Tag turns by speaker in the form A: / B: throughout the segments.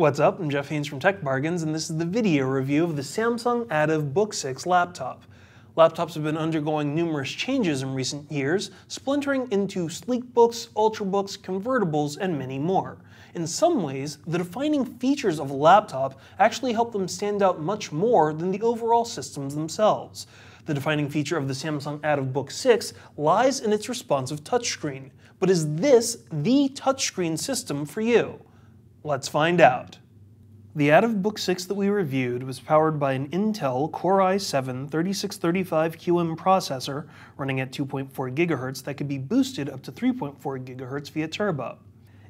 A: What's up? I'm Jeff Haynes from Tech Bargains, and this is the video review of the Samsung Ativ Book 6 laptop. Laptops have been undergoing numerous changes in recent years, splintering into sleek books, ultrabooks, convertibles, and many more. In some ways, the defining features of a laptop actually help them stand out much more than the overall systems themselves. The defining feature of the Samsung Ativ Book 6 lies in its responsive touchscreen. But is this the touchscreen system for you? Let's find out. The Ativ Book 6 that we reviewed was powered by an Intel Core i7-3635QM processor running at 2.4 GHz that could be boosted up to 3.4 GHz via turbo.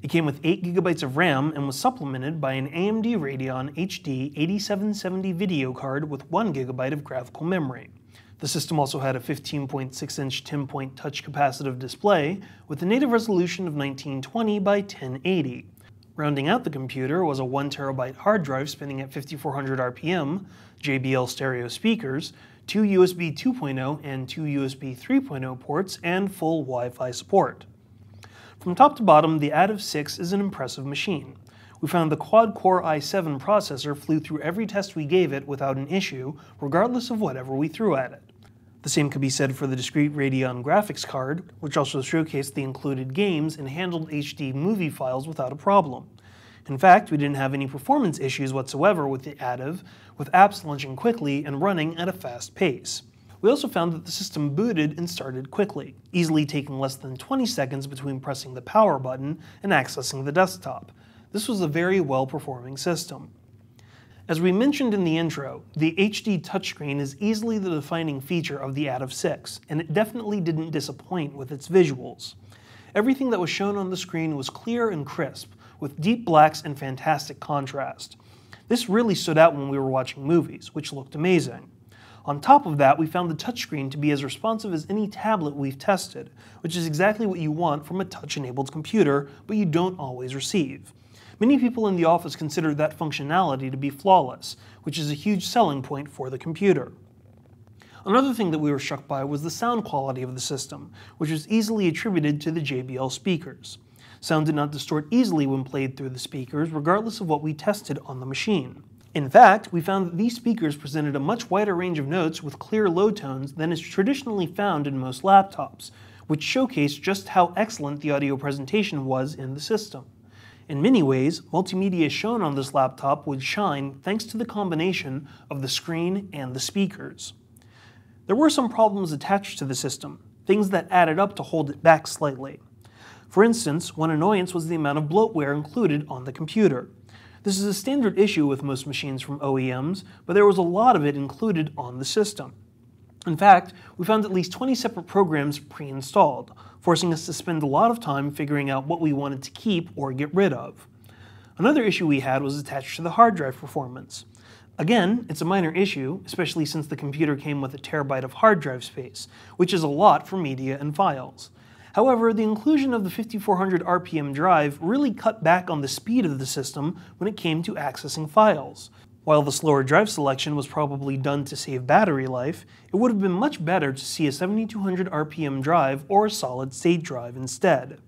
A: It came with 8 GB of RAM and was supplemented by an AMD Radeon HD 8770 video card with 1 GB of graphical memory. The system also had a 15.6-inch 10-point touch capacitive display with a native resolution of 1920 by 1080. Rounding out the computer was a 1 TB hard drive spinning at 5400 RPM, JBL stereo speakers, 2 USB 2.0 and 2 USB 3.0 ports, and full Wi-Fi support. From top to bottom, the Ativ 6 is an impressive machine. We found the quad-core i7 processor flew through every test we gave it without an issue, regardless of whatever we threw at it. The same could be said for the discrete Radeon graphics card, which also showcased the included games and handled HD movie files without a problem. In fact, we didn't have any performance issues whatsoever with the Ativ, with apps launching quickly and running at a fast pace. We also found that the system booted and started quickly, easily taking less than 20 seconds between pressing the power button and accessing the desktop. This was a very well-performing system. As we mentioned in the intro, the HD touchscreen is easily the defining feature of the Ativ 6, and it definitely didn't disappoint with its visuals. Everything that was shown on the screen was clear and crisp, with deep blacks and fantastic contrast. This really stood out when we were watching movies, which looked amazing. On top of that, we found the touchscreen to be as responsive as any tablet we've tested, which is exactly what you want from a touch-enabled computer, but you don't always receive. Many people in the office consider that functionality to be flawless, which is a huge selling point for the computer. Another thing that we were struck by was the sound quality of the system, which was easily attributed to the JBL speakers. Sound did not distort easily when played through the speakers, regardless of what we tested on the machine. In fact, we found that these speakers presented a much wider range of notes with clear low tones than is traditionally found in most laptops, which showcased just how excellent the audio presentation was in the system. In many ways, multimedia shown on this laptop would shine thanks to the combination of the screen and the speakers. There were some problems attached to the system, things that added up to hold it back slightly. For instance, one annoyance was the amount of bloatware included on the computer. This is a standard issue with most machines from OEMs, but there was a lot of it included on the system. In fact, we found at least 20 separate programs pre-installed, forcing us to spend a lot of time figuring out what we wanted to keep or get rid of. Another issue we had was attached to the hard drive performance. Again, it's a minor issue, especially since the computer came with a terabyte of hard drive space, which is a lot for media and files. However, the inclusion of the 5400 RPM drive really cut back on the speed of the system when it came to accessing files. While the slower drive selection was probably done to save battery life, it would have been much better to see a 7200 RPM drive or a solid-state drive instead.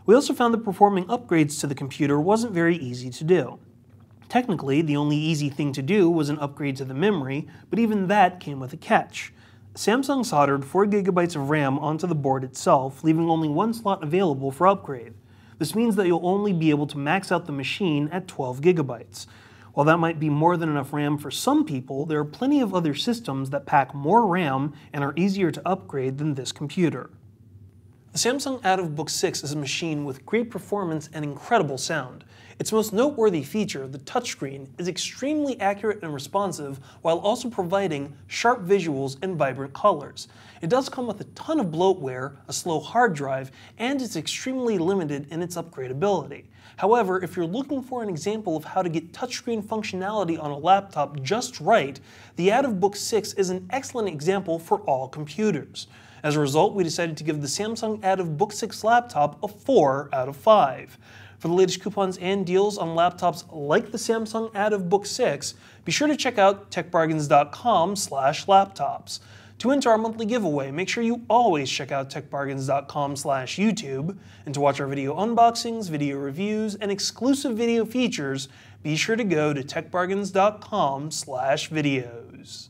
A: We also found that performing upgrades to the computer wasn't very easy to do. Technically, the only easy thing to do was an upgrade to the memory, but even that came with a catch. Samsung soldered 4 GB of RAM onto the board itself, leaving only one slot available for upgrade. This means that you'll only be able to max out the machine at 12 GB. While that might be more than enough RAM for some people, there are plenty of other systems that pack more RAM and are easier to upgrade than this computer. The Samsung Ativ Book 6 is a machine with great performance and incredible sound. Its most noteworthy feature, the touchscreen, is extremely accurate and responsive while also providing sharp visuals and vibrant colors. It does come with a ton of bloatware, a slow hard drive, and it's extremely limited in its upgradability. However, if you're looking for an example of how to get touchscreen functionality on a laptop just right, the Ativ Book 6 is an excellent example for all computers. As a result, we decided to give the Samsung Ativ Book 6 laptop a 4 out of 5. For the latest coupons and deals on laptops like the Samsung Ativ Book 6, be sure to check out techbargains.com/laptops. To enter our monthly giveaway, make sure you always check out techbargains.com/YouTube, and to watch our video unboxings, video reviews, and exclusive video features, be sure to go to techbargains.com/videos.